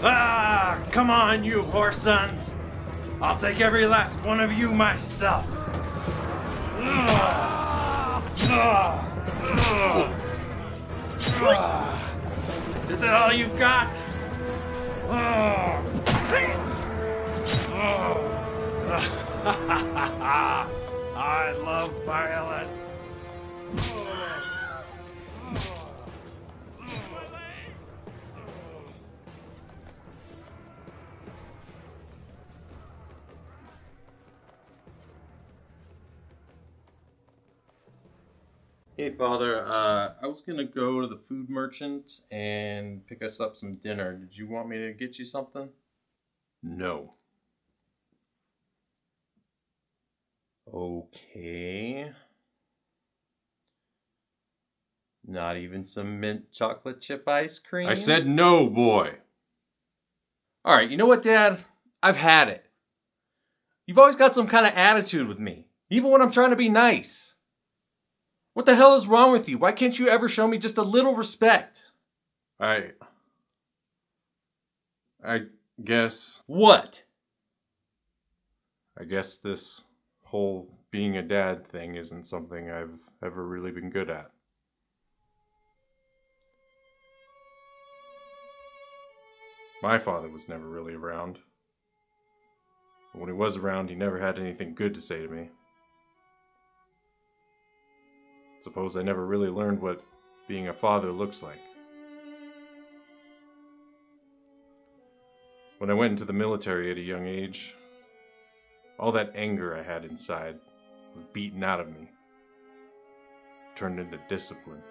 Ah, come on, you whore sons. I'll take every last one of you myself. Is that all you've got? I love violence. Hey, Father, I was gonna go to the food merchant and pick us up some dinner. Did you want me to get you something? No. Okay. Not even some mint chocolate chip ice cream? I said no, boy. Alright, you know what, Dad? I've had it. You've always got some kind of attitude with me, even when I'm trying to be nice. What the hell is wrong with you? Why can't you ever show me just a little respect? I guess... What? I guess this whole being a dad thing isn't something I've ever really been good at. My father was never really around. But when he was around, he never had anything good to say to me. Suppose I never really learned what being a father looks like. When I went into the military at a young age, all that anger I had inside was beaten out of me, turned into discipline.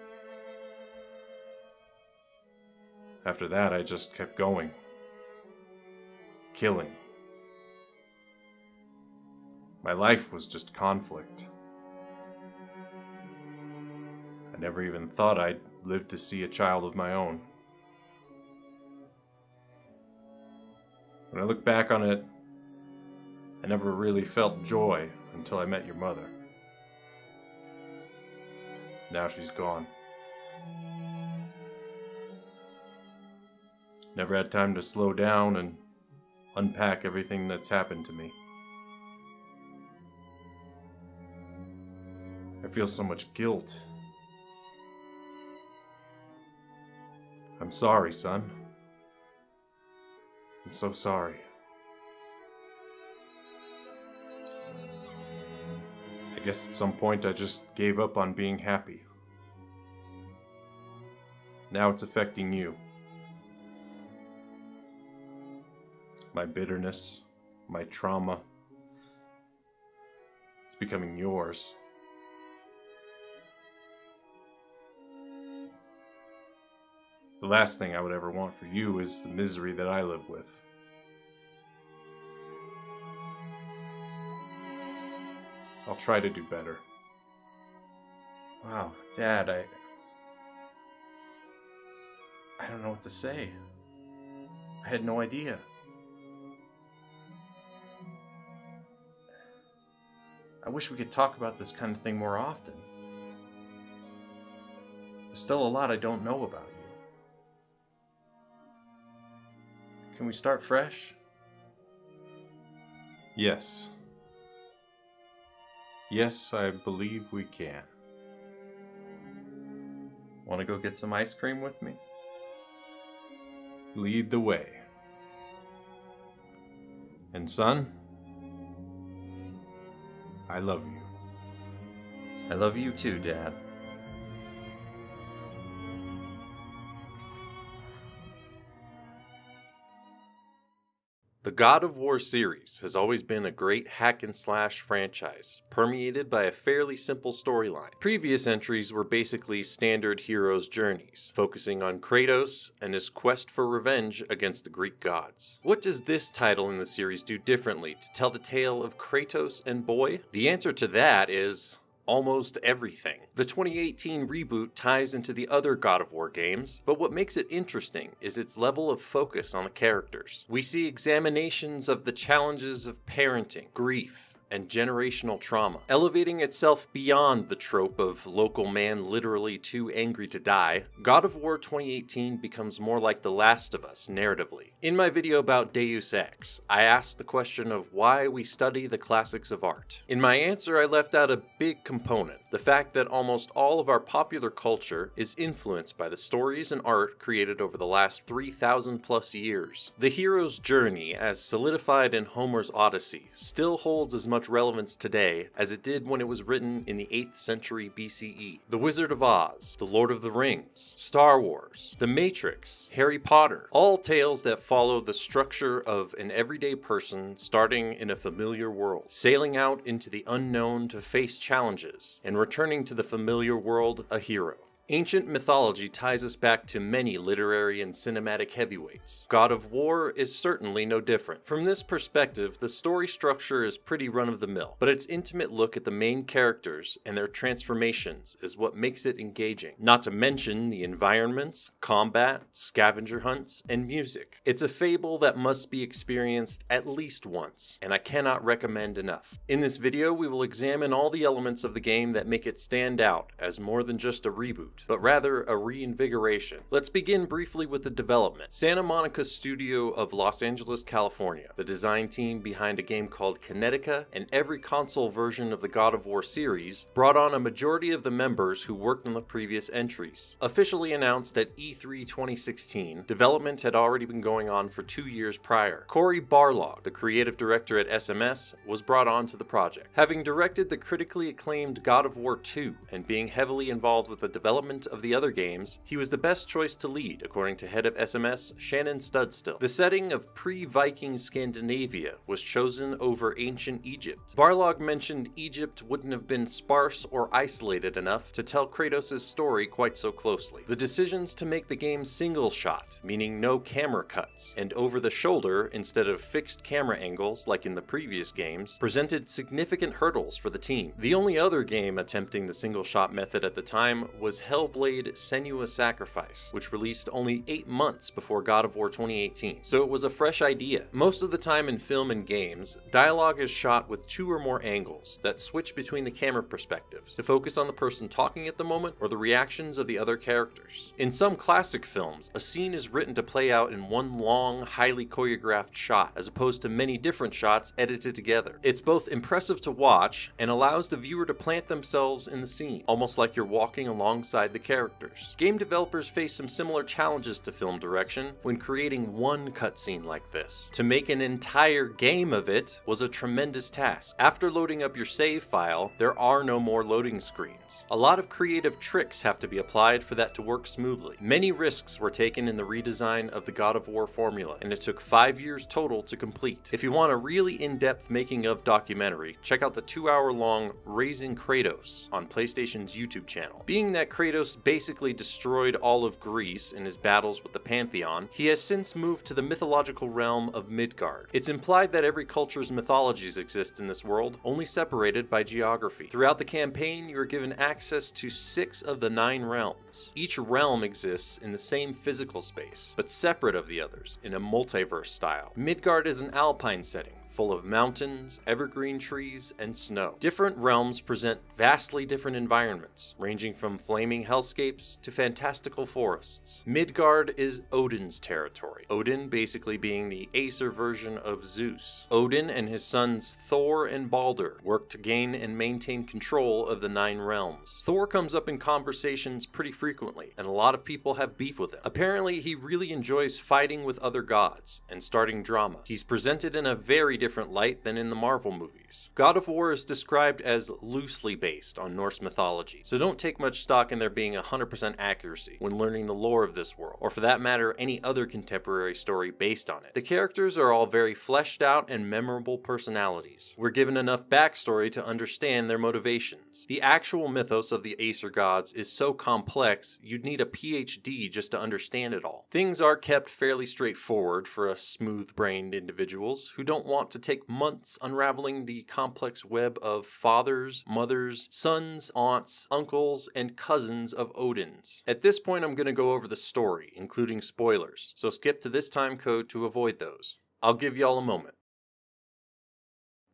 After that, I just kept going, killing. My life was just conflict. I never even thought I'd live to see a child of my own. When I look back on it, I never really felt joy until I met your mother. Now she's gone. Never had time to slow down and unpack everything that's happened to me. I feel so much guilt. I'm sorry, son. I'm so sorry. I guess at some point I just gave up on being happy. Now it's affecting you. My bitterness, my trauma, it's becoming yours. The last thing I would ever want for you is the misery that I live with. I'll try to do better. Wow, Dad, I don't know what to say. I had no idea. I wish we could talk about this kind of thing more often. There's still a lot I don't know about you. Can we start fresh? Yes. Yes, I believe we can. Want to go get some ice cream with me? Lead the way. And son, I love you. I love you too, Dad. The God of War series has always been a great hack-and-slash franchise, permeated by a fairly simple storyline. Previous entries were basically standard heroes' journeys, focusing on Kratos and his quest for revenge against the Greek gods. What does this title in the series do differently to tell the tale of Kratos and Boy? The answer to that is almost everything. The 2018 reboot ties into the other God of War games, but what makes it interesting is its level of focus on the characters. We see examinations of the challenges of parenting, grief, and generational trauma. Elevating itself beyond the trope of local man literally too angry to die, God of War 2018 becomes more like The Last of Us narratively. In my video about Deus Ex, I asked the question of why we study the classics of art. In my answer, I left out a big component, the fact that almost all of our popular culture is influenced by the stories and art created over the last 3,000 plus years. The hero's journey, as solidified in Homer's Odyssey, still holds as much relevance today as it did when it was written in the 8th century BCE. The Wizard of Oz, The Lord of the Rings, Star Wars, The Matrix, Harry Potter, all tales that follow the structure of an everyday person starting in a familiar world, sailing out into the unknown to face challenges, and returning to the familiar world a hero. Ancient mythology ties us back to many literary and cinematic heavyweights. God of War is certainly no different. From this perspective, the story structure is pretty run-of-the-mill, but its intimate look at the main characters and their transformations is what makes it engaging. Not to mention the environments, combat, scavenger hunts, and music. It's a fable that must be experienced at least once, and I cannot recommend enough. In this video, we will examine all the elements of the game that make it stand out as more than just a reboot, but rather a reinvigoration. Let's begin briefly with the development. Santa Monica Studio of Los Angeles, California, the design team behind a game called Kinetica and every console version of the God of War series, brought on a majority of the members who worked on the previous entries. Officially announced at E3 2016, development had already been going on for 2 years prior. Cory Barlog, the creative director at SMS, was brought on to the project. Having directed the critically acclaimed God of War 2 and being heavily involved with the development of the other games, he was the best choice to lead, according to head of SMS, Shannon Studstill. The setting of pre-Viking Scandinavia was chosen over ancient Egypt. Barlog mentioned Egypt wouldn't have been sparse or isolated enough to tell Kratos' story quite so closely. The decisions to make the game single shot, meaning no camera cuts, and over the shoulder instead of fixed camera angles like in the previous games, presented significant hurdles for the team. The only other game attempting the single shot method at the time was Hellblade: Senua's Sacrifice, which released only 8 months before God of War 2018, so it was a fresh idea. Most of the time in film and games, dialogue is shot with 2 or more angles that switch between the camera perspectives to focus on the person talking at the moment or the reactions of the other characters. In some classic films, a scene is written to play out in one long, highly choreographed shot, as opposed to many different shots edited together. It's both impressive to watch and allows the viewer to plant themselves in the scene, almost like you're walking alongside the characters. Game developers face some similar challenges to film direction when creating one cutscene like this. To make an entire game of it was a tremendous task. After loading up your save file, there are no more loading screens. A lot of creative tricks have to be applied for that to work smoothly. Many risks were taken in the redesign of the God of War formula, and it took 5 years total to complete. If you want a really in-depth making of documentary, check out the 2-hour-long Raising Kratos on PlayStation's YouTube channel. Being that Kratos basically destroyed all of Greece in his battles with the Pantheon, he has since moved to the mythological realm of Midgard. It's implied that every culture's mythologies exist in this world, only separated by geography. Throughout the campaign, you are given access to 6 of the 9 realms. Each realm exists in the same physical space, but separate of the others, in a multiverse style. Midgard is an alpine setting, full of mountains, evergreen trees, and snow. Different realms present vastly different environments, ranging from flaming hellscapes to fantastical forests. Midgard is Odin's territory, Odin basically being the Aesir version of Zeus. Odin and his sons Thor and Balder work to gain and maintain control of the 9 realms. Thor comes up in conversations pretty frequently, and a lot of people have beef with him. Apparently, he really enjoys fighting with other gods and starting drama. He's presented in a very different light than in the Marvel movies. God of War is described as loosely based on Norse mythology, so don't take much stock in there being 100% accuracy when learning the lore of this world, or for that matter, any other contemporary story based on it. The characters are all very fleshed out and memorable personalities. We're given enough backstory to understand their motivations. The actual mythos of the Aesir gods is so complex, you'd need a PhD just to understand it all. Things are kept fairly straightforward for us smooth-brained individuals who don't want to take months unraveling the complex web of fathers, mothers, sons, aunts, uncles, and cousins of Odin's. At this point, I'm going to go over the story, including spoilers, so skip to this time code to avoid those. I'll give y'all a moment.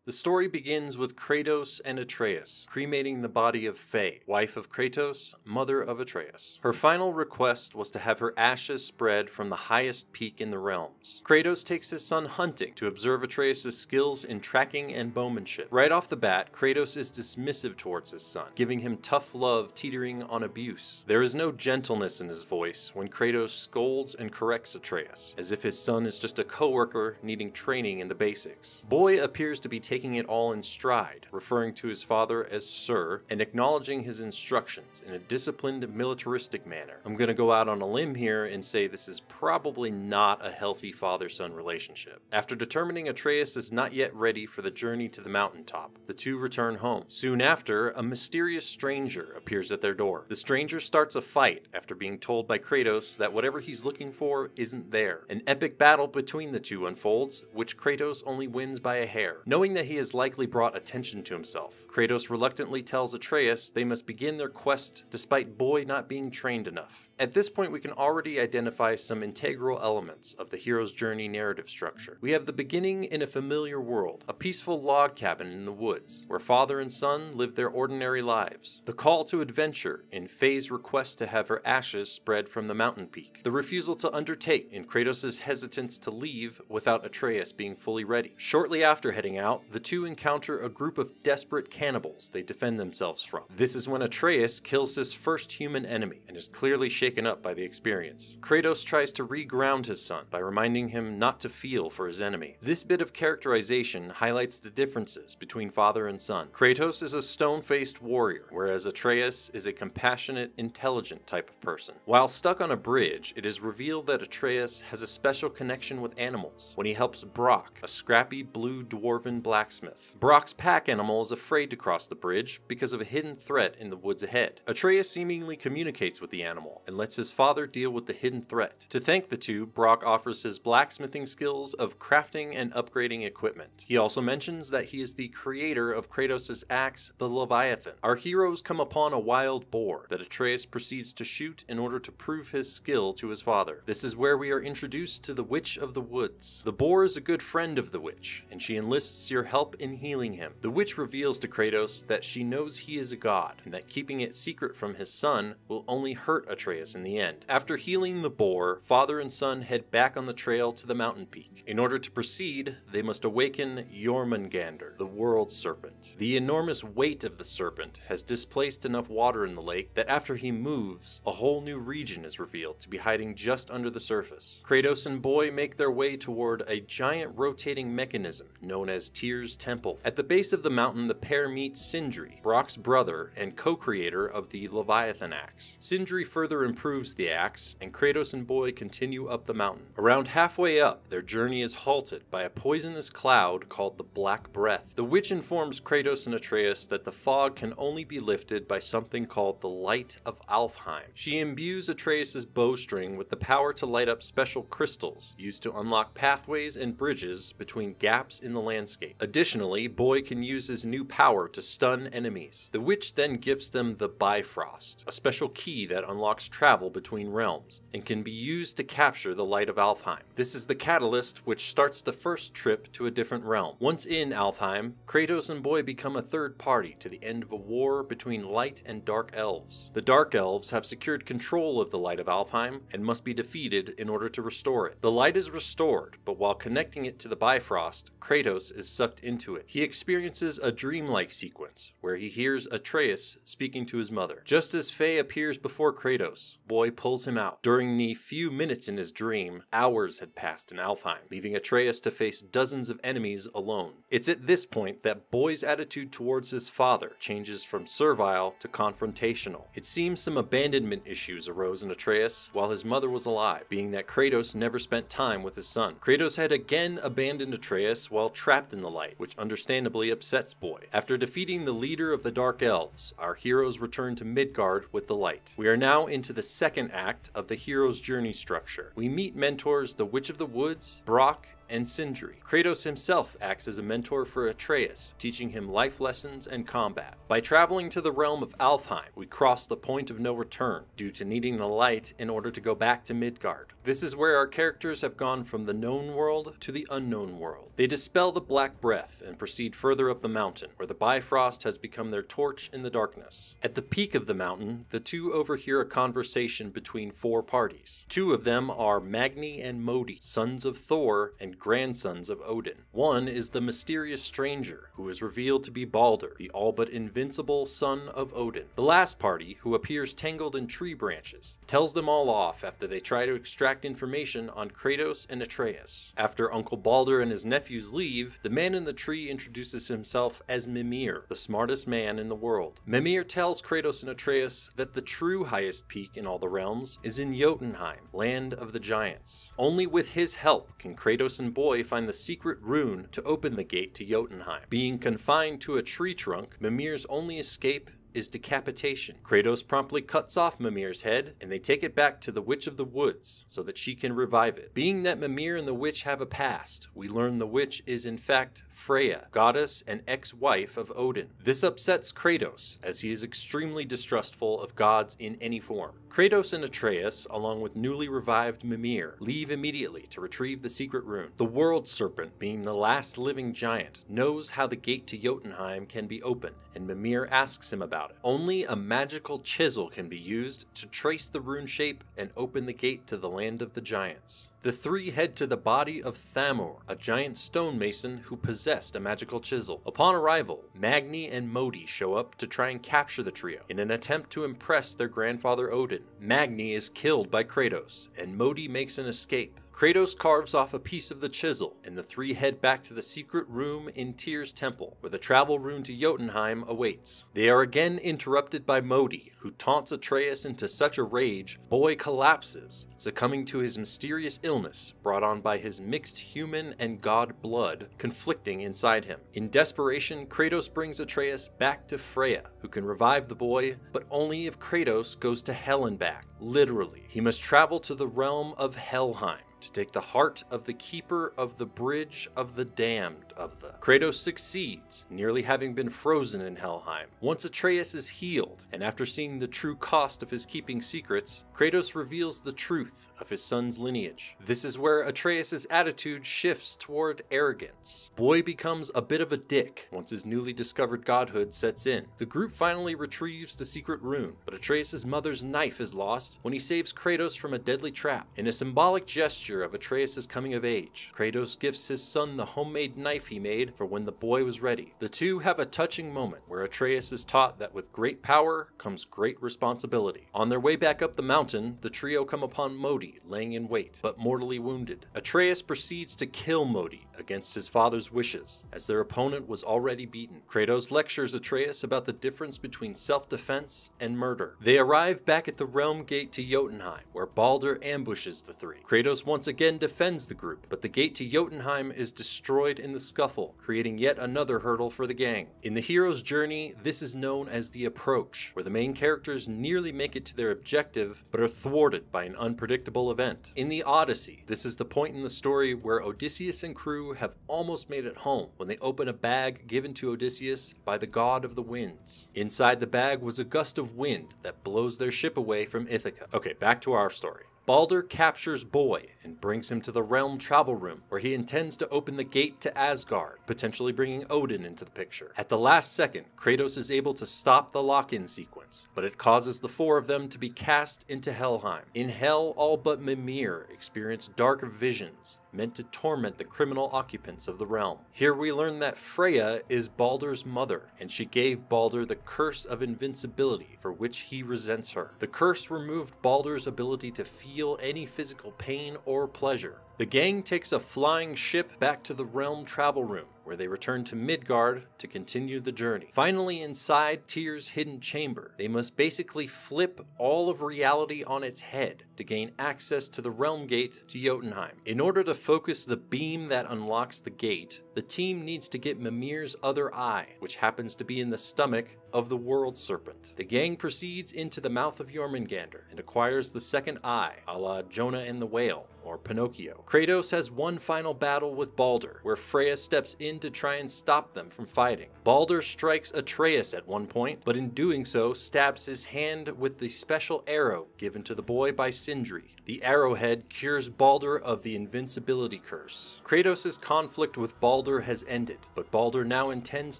The story begins with Kratos and Atreus cremating the body of Faye, wife of Kratos, mother of Atreus. Her final request was to have her ashes spread from the highest peak in the realms. Kratos takes his son hunting to observe Atreus' skills in tracking and bowmanship. Right off the bat, Kratos is dismissive towards his son, giving him tough love teetering on abuse. There is no gentleness in his voice when Kratos scolds and corrects Atreus, as if his son is just a coworker needing training in the basics. Boy appears to be taking it all in stride, referring to his father as Sir, and acknowledging his instructions in a disciplined, militaristic manner. I'm gonna go out on a limb here and say this is probably not a healthy father-son relationship. After determining Atreus is not yet ready for the journey to the mountaintop, the two return home. Soon after, a mysterious stranger appears at their door. The stranger starts a fight after being told by Kratos that whatever he's looking for isn't there. An epic battle between the two unfolds, which Kratos only wins by a hair. Knowing that he has likely brought attention to himself, Kratos reluctantly tells Atreus they must begin their quest despite Boy not being trained enough. At this point, we can already identify some integral elements of the hero's journey narrative structure. We have the beginning in a familiar world, a peaceful log cabin in the woods, where father and son live their ordinary lives. The call to adventure in Faye's request to have her ashes spread from the mountain peak. The refusal to undertake in Kratos' hesitance to leave without Atreus being fully ready. Shortly after heading out, the two encounter a group of desperate cannibals they defend themselves from. This is when Atreus kills his first human enemy and is clearly shaken up by the experience. Kratos tries to reground his son by reminding him not to feel for his enemy. This bit of characterization highlights the differences between father and son. Kratos is a stone-faced warrior, whereas Atreus is a compassionate, intelligent type of person. While stuck on a bridge, it is revealed that Atreus has a special connection with animals when he helps Brock, a scrappy blue dwarven blacksmith. Brock's pack animal is afraid to cross the bridge because of a hidden threat in the woods ahead. Atreus seemingly communicates with the animal and lets his father deal with the hidden threat. To thank the two, Brock offers his blacksmithing skills of crafting and upgrading equipment. He also mentions that he is the creator of Kratos' axe, the Leviathan. Our heroes come upon a wild boar that Atreus proceeds to shoot in order to prove his skill to his father. This is where we are introduced to the Witch of the Woods. The boar is a good friend of the witch, and she enlists your help in healing him. The witch reveals to Kratos that she knows he is a god, and that keeping it secret from his son will only hurt Atreus in the end. After healing the boar, father and son head back on the trail to the mountain peak. In order to proceed, they must awaken Jormungandr, the world serpent. The enormous weight of the serpent has displaced enough water in the lake that after he moves, a whole new region is revealed to be hiding just under the surface. Kratos and Boy make their way toward a giant rotating mechanism known as Tyr's Temple. At the base of the mountain, the pair meet Sindri, Brock's brother and co-creator of the Leviathan axe. Sindri further improves the axe, and Kratos and Boy continue up the mountain. Around halfway up, their journey is halted by a poisonous cloud called the Black Breath. The witch informs Kratos and Atreus that the fog can only be lifted by something called the Light of Alfheim. She imbues Atreus' bowstring with the power to light up special crystals used to unlock pathways and bridges between gaps in the landscape. Additionally, Boy can use his new power to stun enemies. The witch then gifts them the Bifrost, a special key that unlocks travel between realms and can be used to capture the Light of Alfheim. This is the catalyst which starts the first trip to a different realm. Once in Alfheim, Kratos and Boy become a third party to the end of a war between light and dark elves. The dark elves have secured control of the Light of Alfheim and must be defeated in order to restore it. The light is restored, but while connecting it to the Bifrost, Kratos is sucked into it. He experiences a dreamlike sequence where he hears Atreus speaking to his mother. Just as Faye appears before Kratos, Boy pulls him out. During the few minutes in his dream, hours had passed in Alfheim, leaving Atreus to face dozens of enemies alone. It's at this point that Boy's attitude towards his father changes from servile to confrontational. It seems some abandonment issues arose in Atreus while his mother was alive, being that Kratos never spent time with his son. Kratos had again abandoned Atreus while trapped in the light, which understandably upsets Boy. After defeating the leader of the Dark Elves, our heroes return to Midgard with the light. We are now into the second act of the hero's journey structure. We meet mentors the Witch of the Woods, Brock, and Sindri. Kratos himself acts as a mentor for Atreus, teaching him life lessons and combat. By traveling to the realm of Alfheim, we cross the point of no return, due to needing the light in order to go back to Midgard. This is where our characters have gone from the known world to the unknown world. They dispel the black breath and proceed further up the mountain, where the Bifrost has become their torch in the darkness. At the peak of the mountain, the two overhear a conversation between four parties. Two of them are Magni and Modi, sons of Thor and grandsons of Odin. One is the mysterious stranger, who is revealed to be Baldur, the all but invincible son of Odin. The last party, who appears tangled in tree branches, tells them all off after they try to extract information on Kratos and Atreus. After Uncle Baldur and his nephews leave, the man in the tree introduces himself as Mimir, the smartest man in the world. Mimir tells Kratos and Atreus that the true highest peak in all the realms is in Jotunheim, land of the giants. Only with his help can Kratos and Boy find the secret rune to open the gate to Jotunheim. Being confined to a tree trunk, Mimir's only escape is decapitation. Kratos promptly cuts off Mimir's head, and they take it back to the Witch of the Woods so that she can revive it. Being that Mimir and the witch have a past, we learn the witch is in fact Freya, goddess and ex-wife of Odin. This upsets Kratos, as he is extremely distrustful of gods in any form. Kratos and Atreus, along with newly revived Mimir, leave immediately to retrieve the secret rune. The World Serpent, being the last living giant, knows how the gate to Jotunheim can be opened, and Mimir asks him about it. Only a magical chisel can be used to trace the rune shape and open the gate to the land of the giants. The three head to the body of Thamur, a giant stonemason who possessed a magical chisel. Upon arrival, Magni and Modi show up to try and capture the trio in an attempt to impress their grandfather Odin. Magni is killed by Kratos, and Modi makes an escape. Kratos carves off a piece of the chisel, and the three head back to the secret room in Tyr's temple, where the travel rune to Jotunheim awaits. They are again interrupted by Modi, who taunts Atreus into such a rage, Boy collapses, succumbing to his mysterious illness brought on by his mixed human and god blood conflicting inside him. In desperation, Kratos brings Atreus back to Freya, who can revive the boy, but only if Kratos goes to hell and back. Literally, he must travel to the realm of Helheim to take the heart of the keeper of the bridge of the damned of the. Kratos succeeds, nearly having been frozen in Helheim. Once Atreus is healed, and after seeing the true cost of his keeping secrets, Kratos reveals the truth of his son's lineage. This is where Atreus' attitude shifts toward arrogance. Boy becomes a bit of a dick once his newly discovered godhood sets in. The group finally retrieves the secret rune, but Atreus' mother's knife is lost when he saves Kratos from a deadly trap. In a symbolic gesture of Atreus' coming of age, Kratos gifts his son the homemade knife he made for when the boy was ready. The two have a touching moment where Atreus is taught that with great power comes great responsibility. On their way back up the mountain, the trio come upon Modi laying in wait, but mortally wounded. Atreus proceeds to kill Modi against his father's wishes, as their opponent was already beaten. Kratos lectures Atreus about the difference between self-defense and murder. They arrive back at the realm gate to Jotunheim, where Baldur ambushes the three. Kratos once again defends the group, but the gate to Jotunheim is destroyed in the scuffle, creating yet another hurdle for the gang. In the hero's journey, this is known as the approach, where the main characters nearly make it to their objective, but are thwarted by an unpredictable event. In the Odyssey, this is the point in the story where Odysseus and crew have almost made it home when they open a bag given to Odysseus by the god of the winds. Inside the bag was a gust of wind that blows their ship away from Ithaca. Okay, back to our story. Baldur captures Boy and brings him to the realm travel room, where he intends to open the gate to Asgard, potentially bringing Odin into the picture. At the last second, Kratos is able to stop the lock-in sequence, but it causes the four of them to be cast into Helheim. In Hell, all but Mimir experience dark visions meant to torment the criminal occupants of the realm. Here we learn that Freya is Baldur's mother, and she gave Baldur the curse of invincibility, for which he resents her. The curse removed Baldur's ability to feel any physical pain or pleasure. The gang takes a flying ship back to the realm travel room, where they return to Midgard to continue the journey. Finally, inside Tyr's hidden chamber, they must basically flip all of reality on its head to gain access to the realm gate to Jotunheim. In order to focus the beam that unlocks the gate, the team needs to get Mimir's other eye, which happens to be in the stomach of the World Serpent. The gang proceeds into the mouth of Jormungandr and acquires the second eye, a la Jonah and the whale, or Pinocchio. Kratos has one final battle with Baldur, where Freya steps in to try and stop them from fighting. Baldur strikes Atreus at one point, but in doing so stabs his hand with the special arrow given to the boy by Sindri. The arrowhead cures Baldur of the invincibility curse. Kratos' conflict with Baldur has ended, but Baldur now intends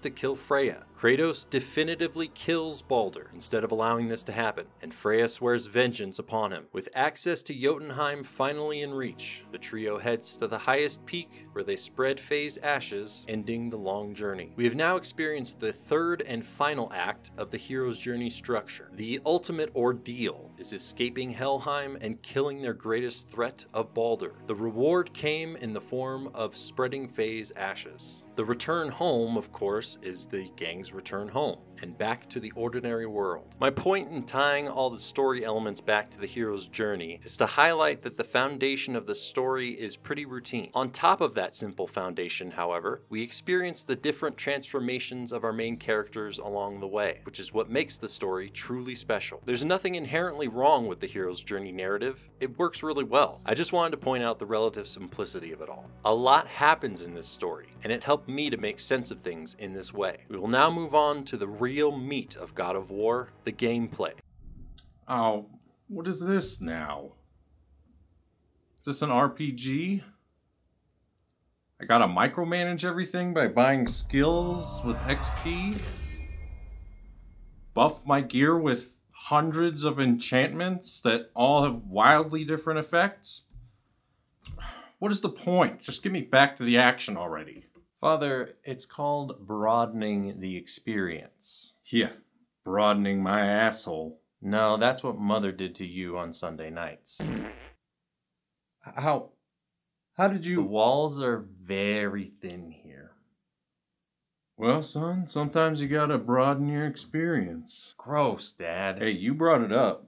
to kill Freya. Kratos definitively kills Baldur instead of allowing this to happen, and Freya swears vengeance upon him. With access to Jotunheim finally in reach, the trio heads to the highest peak where they spread Faye's ashes, ending the long journey. We have now experienced the third and final act of the hero's journey structure. The ultimate ordeal is escaping Helheim and killing their greatest threat of Baldur. The reward came in the form of spreading Faye's ashes. The return home, of course, is the gang's return home, and back to the ordinary world. My point in tying all the story elements back to the hero's journey is to highlight that the foundation of the story is pretty routine. On top of that simple foundation, however, we experience the different transformations of our main characters along the way, which is what makes the story truly special. There's nothing inherently wrong with the hero's journey narrative. It works really well. I just wanted to point out the relative simplicity of it all. A lot happens in this story, and it helped me to make sense of things in this way. We will now move on to the real meat of God of War, the gameplay. Oh, what is this now? Is this an RPG? I gotta micromanage everything by buying skills with XP? Buff my gear with hundreds of enchantments that all have wildly different effects? What is the point? Just get me back to the action already. Father, it's called broadening the experience. Yeah, broadening my asshole. No, that's what Mother did to you on Sunday nights. How did The you... walls are very thin here. Well, son, sometimes you gotta broaden your experience. Gross, Dad. Hey, you brought it up.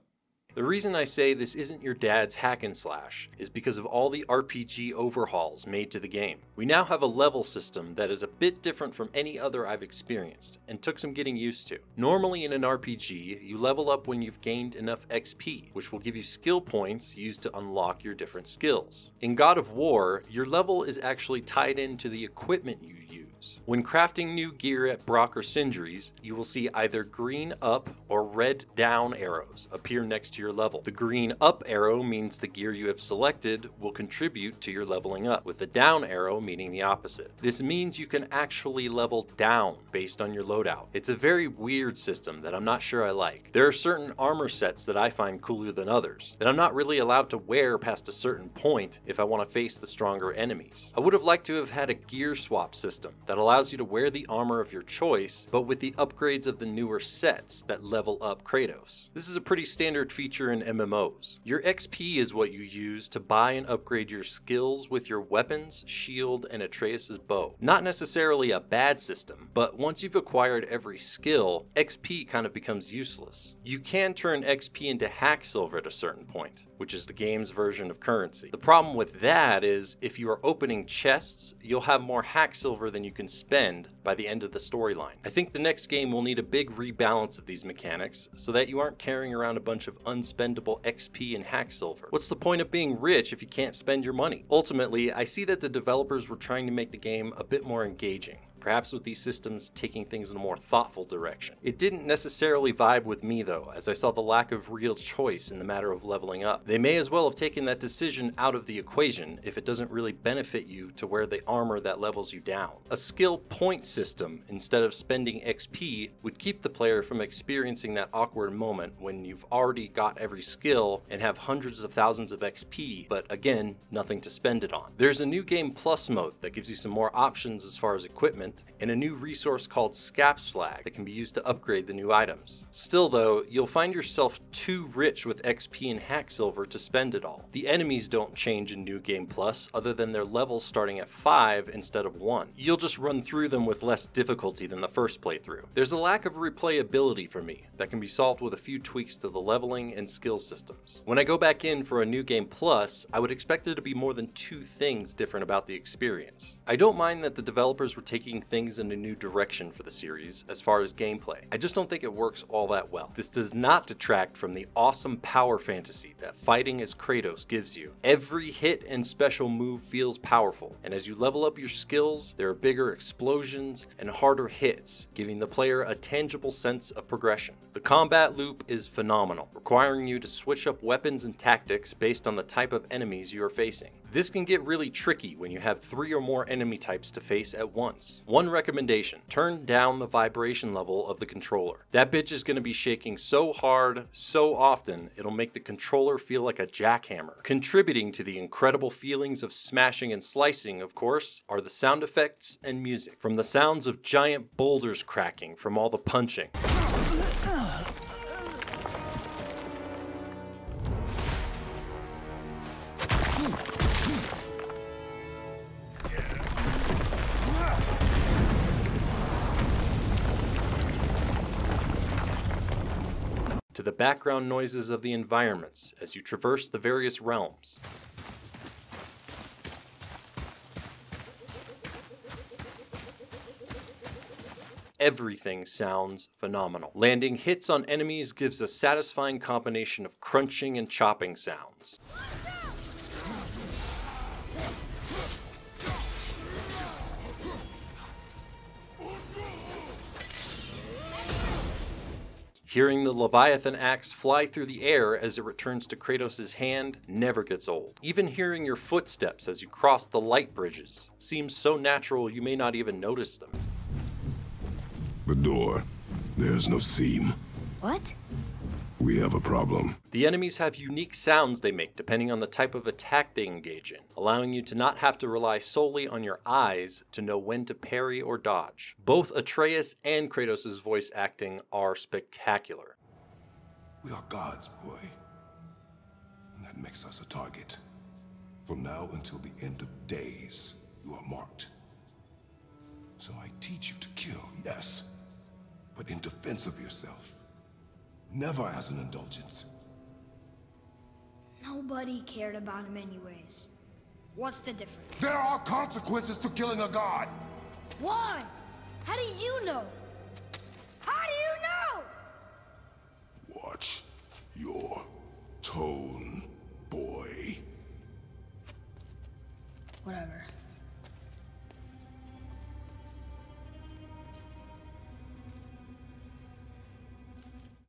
The reason I say this isn't your dad's hack and slash is because of all the RPG overhauls made to the game. We now have a level system that is a bit different from any other I've experienced, and took some getting used to. Normally in an RPG, you level up when you've gained enough XP, which will give you skill points used to unlock your different skills. In God of War, your level is actually tied into the equipment you use. When crafting new gear at Brock or Sindri's, you will see either green up or red down arrows appear next to your level. The green up arrow means the gear you have selected will contribute to your leveling up, with the down arrow meaning the opposite. This means you can actually level down based on your loadout. It's a very weird system that I'm not sure I like. There are certain armor sets that I find cooler than others, that I'm not really allowed to wear past a certain point if I want to face the stronger enemies. I would have liked to have had a gear swap system that allows you to wear the armor of your choice, but with the upgrades of the newer sets that level up Kratos. This is a pretty standard feature in MMOs. Your XP is what you use to buy and upgrade your skills with your weapons, shield, and Atreus' bow. Not necessarily a bad system, but once you've acquired every skill, XP kind of becomes useless. You can turn XP into hack silver at a certain point, which is the game's version of currency. The problem with that is if you are opening chests, you'll have more hack silver than you can spend by the end of the storyline. I think the next game will need a big rebalance of these mechanics so that you aren't carrying around a bunch of unspendable XP and hack silver. What's the point of being rich if you can't spend your money? Ultimately, I see that the developers were trying to make the game a bit more engaging, perhaps with these systems taking things in a more thoughtful direction. It didn't necessarily vibe with me though, as I saw the lack of real choice in the matter of leveling up. They may as well have taken that decision out of the equation if it doesn't really benefit you to wear the armor that levels you down. A skill point system instead of spending XP would keep the player from experiencing that awkward moment when you've already got every skill and have hundreds of thousands of XP, but again, nothing to spend it on. There's a new game plus mode that gives you some more options as far as equipment, and a new resource called Scap Slag that can be used to upgrade the new items. Still though, you'll find yourself too rich with XP and hack silver to spend it all. The enemies don't change in New Game Plus other than their levels starting at 5 instead of 1. You'll just run through them with less difficulty than the first playthrough. There's a lack of replayability for me that can be solved with a few tweaks to the leveling and skill systems. When I go back in for a New Game Plus, I would expect there to be more than 2 things different about the experience. I don't mind that the developers were taking taking things in a new direction for the series as far as gameplay. I just don't think it works all that well. This does not detract from the awesome power fantasy that fighting as Kratos gives you. Every hit and special move feels powerful, and as you level up your skills, there are bigger explosions and harder hits, giving the player a tangible sense of progression. The combat loop is phenomenal, requiring you to switch up weapons and tactics based on the type of enemies you are facing. This can get really tricky when you have 3 or more enemy types to face at once. One recommendation: turn down the vibration level of the controller. That bitch is going to be shaking so hard, so often, it'll make the controller feel like a jackhammer. Contributing to the incredible feelings of smashing and slicing, of course, are the sound effects and music. From the sounds of giant boulders cracking from all the punching, to the background noises of the environments as you traverse the various realms. Everything sounds phenomenal. Landing hits on enemies gives a satisfying combination of crunching and chopping sounds. Hearing the Leviathan axe fly through the air as it returns to Kratos' hand never gets old. Even hearing your footsteps as you cross the light bridges seems so natural you may not even notice them. The door. There's no seam. What? We have a problem. The enemies have unique sounds they make depending on the type of attack they engage in, allowing you to not have to rely solely on your eyes to know when to parry or dodge. Both Atreus and Kratos' voice acting are spectacular. We are gods, boy. And that makes us a target. From now until the end of days, you are marked. So I teach you to kill, yes, but in defense of yourself. Never as an indulgence. Nobody cared about him anyways. What's the difference? There are consequences to killing a god! Why? How do you know? How do you know? Watch your tone, boy. Whatever.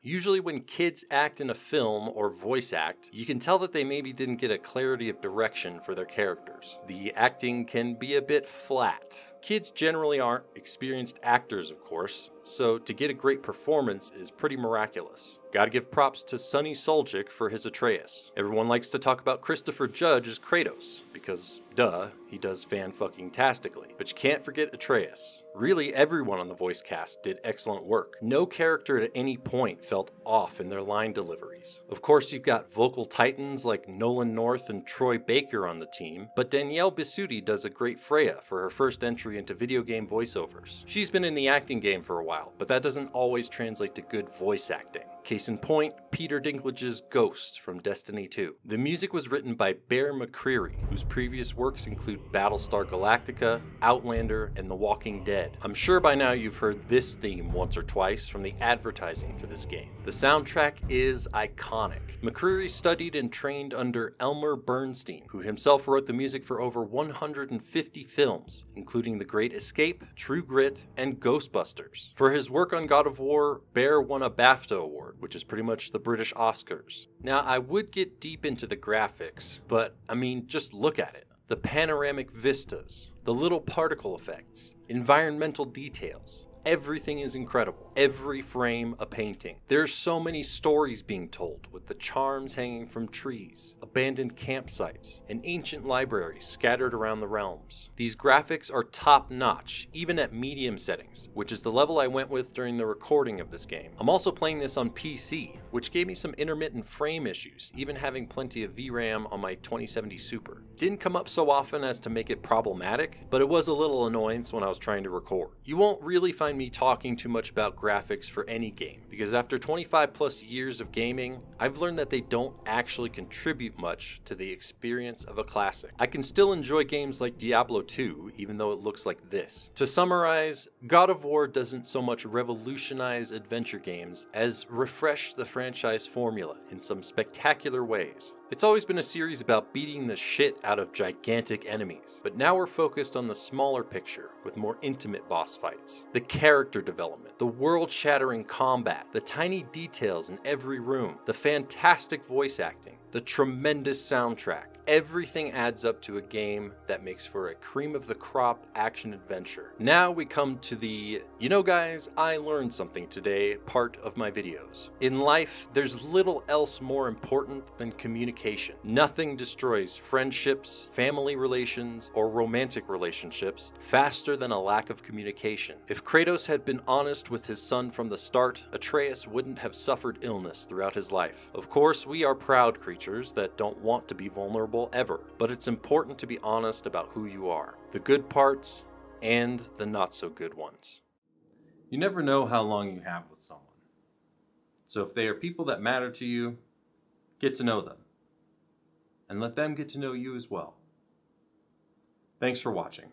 Usually when kids act in a film or voice act, you can tell that they maybe didn't get a clarity of direction for their characters. The acting can be a bit flat. Kids generally aren't experienced actors, of course, so to get a great performance is pretty miraculous. Gotta give props to Sonny Suljic for his Atreus. Everyone likes to talk about Christopher Judge as Kratos, because, duh, he does fan-fucking-tastically. But you can't forget Atreus. Really, everyone on the voice cast did excellent work. No character at any point felt off in their line deliveries. Of course, you've got vocal titans like Nolan North and Troy Baker on the team, but Danielle Bisutti does a great Freya for her first entry into video game voiceovers. She's been in the acting game for a while, but that doesn't always translate to good voice acting. Case in point, Peter Dinklage's Ghost from Destiny 2. The music was written by Bear McCreary, whose previous works include Battlestar Galactica, Outlander, and The Walking Dead. I'm sure by now you've heard this theme once or twice from the advertising for this game. The soundtrack is iconic. McCreary studied and trained under Elmer Bernstein, who himself wrote the music for over 150 films, including The Great Escape, True Grit, and Ghostbusters. For his work on God of War, Bear won a BAFTA award, which is pretty much the British Oscars. Now, I would get deep into the graphics, but I mean, just look at it. The panoramic vistas, the little particle effects, environmental details. Everything is incredible. Every frame a painting. There's so many stories being told, with the charms hanging from trees, abandoned campsites, and ancient libraries scattered around the realms. These graphics are top-notch, even at medium settings, which is the level I went with during the recording of this game. I'm also playing this on PC, which gave me some intermittent frame issues, even having plenty of VRAM on my 2070 Super. Didn't come up so often as to make it problematic, but it was a little annoyance when I was trying to record. You won't really find me talking too much about graphics for any game, because after 25 plus years of gaming, I've learned that they don't actually contribute much to the experience of a classic. I can still enjoy games like Diablo 2, even though it looks like this. To summarize, God of War doesn't so much revolutionize adventure games as refresh the franchise formula in some spectacular ways. It's always been a series about beating the shit out of gigantic enemies, but now we're focused on the smaller picture with more intimate boss fights. The character development, the world-shattering combat, the tiny details in every room, the fantastic voice acting, the tremendous soundtrack. Everything adds up to a game that makes for a cream of the crop action adventure. Now we come to the, you know guys, I learned something today part of my videos. In life, there's little else more important than communication. Nothing destroys friendships, family relations, or romantic relationships faster than a lack of communication. If Kratos had been honest with his son from the start, Atreus wouldn't have suffered illness throughout his life. Of course, we are proud creatures that don't want to be vulnerable ever, but it's important to be honest about who you are, the good parts and the not so good ones. You never know how long you have with someone. So if they are people that matter to you, get to know them. And let them get to know you as well. Thanks for watching.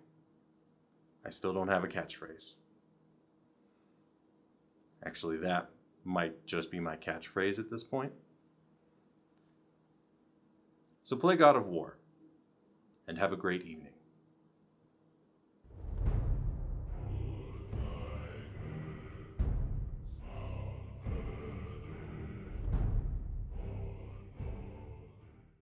I still don't have a catchphrase. Actually, that might just be my catchphrase at this point. So play God of War, and have a great evening.